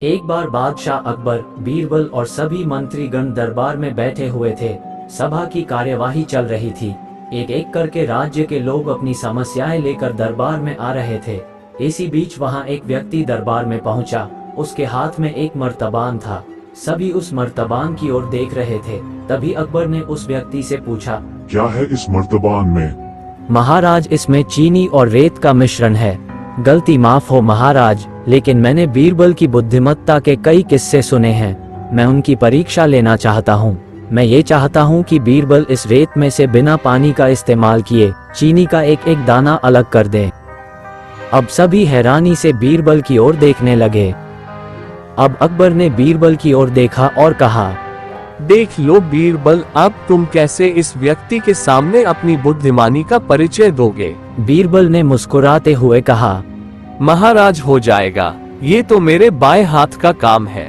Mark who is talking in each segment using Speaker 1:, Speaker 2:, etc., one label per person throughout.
Speaker 1: एक बार बादशाह अकबर, बीरबल और सभी मंत्रीगण दरबार में बैठे हुए थे। सभा की कार्यवाही चल रही थी। एक एक करके राज्य के लोग अपनी समस्याएं लेकर दरबार में आ रहे थे। इसी बीच वहां एक व्यक्ति दरबार में पहुंचा। उसके हाथ में एक मर्तबान था। सभी उस मर्तबान की ओर देख रहे थे। तभी अकबर ने उस व्यक्ति से पूछा,
Speaker 2: क्या है इस मर्तबान में?
Speaker 1: महाराज, इसमें चीनी और रेत का मिश्रण है। गलती माफ हो महाराज, लेकिन मैंने बीरबल की बुद्धिमत्ता के कई किस्से सुने हैं। मैं उनकी परीक्षा लेना चाहता हूँ। मैं ये चाहता हूँ कि बीरबल इस रेत में से बिना पानी का इस्तेमाल किए चीनी का एक एक दाना अलग कर दें। अब सभी हैरानी से बीरबल की ओर देखने लगे। अब अकबर ने बीरबल की ओर देखा और कहा,
Speaker 3: देख लो बीरबल, अब तुम कैसे इस व्यक्ति के सामने अपनी बुद्धिमानी का परिचय दोगे?
Speaker 1: बीरबल ने मुस्कुराते हुए कहा,
Speaker 3: महाराज हो जाएगा, ये तो मेरे बाएं हाथ का काम है।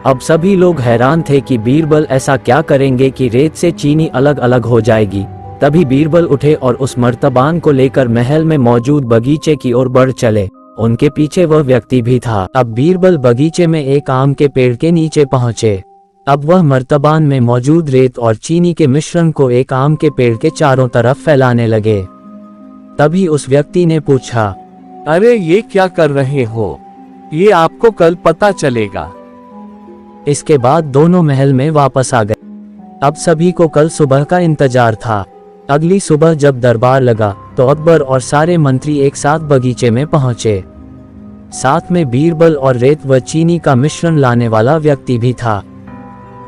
Speaker 1: अब सभी लोग हैरान थे कि बीरबल ऐसा क्या करेंगे कि रेत से चीनी अलग अलग हो जाएगी। तभी बीरबल उठे और उस मर्तबान को लेकर महल में मौजूद बगीचे की ओर बढ़ चले। उनके पीछे वह व्यक्ति भी था। अब बीरबल बगीचे में एक आम के पेड़ के नीचे पहुंचे। अब वह मर्तबान में मौजूद रेत और चीनी के मिश्रण को एक आम के पेड़ के चारों तरफ फैलाने लगे। तभी उस व्यक्ति ने पूछा,
Speaker 3: अरे ये क्या कर रहे हो? ये आपको कल पता चलेगा।
Speaker 1: इसके बाद दोनों महल में वापस आ गए। अब सभी को कल सुबह का इंतजार था। अगली सुबह जब दरबार लगा तो अकबर और सारे मंत्री एक साथ बगीचे में पहुंचे। साथ में बीरबल और रेत व चीनी का मिश्रण लाने वाला व्यक्ति भी था।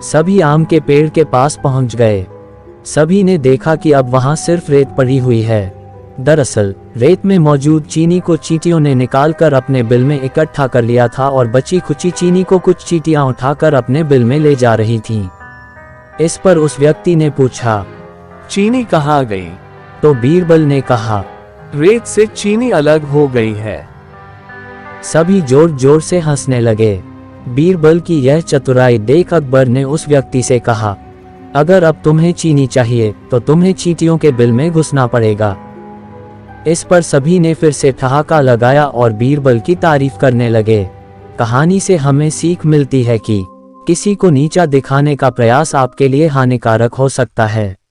Speaker 1: सभी आम के पेड़ के पास पहुंच गए। सभी ने देखा कि अब वहां सिर्फ रेत पड़ी हुई है। दरअसल रेत में मौजूद चीनी को चींटियों ने निकालकर अपने बिल में इकट्ठा कर लिया था और बची खुची चीनी को कुछ चींटियां उठाकर अपने बिल में ले जा रही थीं। इस पर उस व्यक्ति ने पूछा,
Speaker 3: चीनी कहाँ गई?
Speaker 1: तो बीरबल ने कहा,
Speaker 3: रेत से चीनी अलग हो गई है।
Speaker 1: सभी जोर जोर से हंसने लगे। बीरबल की यह चतुराई देख अकबर ने उस व्यक्ति से कहा, अगर अब तुम्हें चीनी चाहिए तो तुम्हें चींटियों के बिल में घुसना पड़ेगा। इस पर सभी ने फिर से ठहाका लगाया और बीरबल की तारीफ करने लगे। कहानी से हमें सीख मिलती है कि किसी को नीचा दिखाने का प्रयास आपके लिए हानिकारक हो सकता है।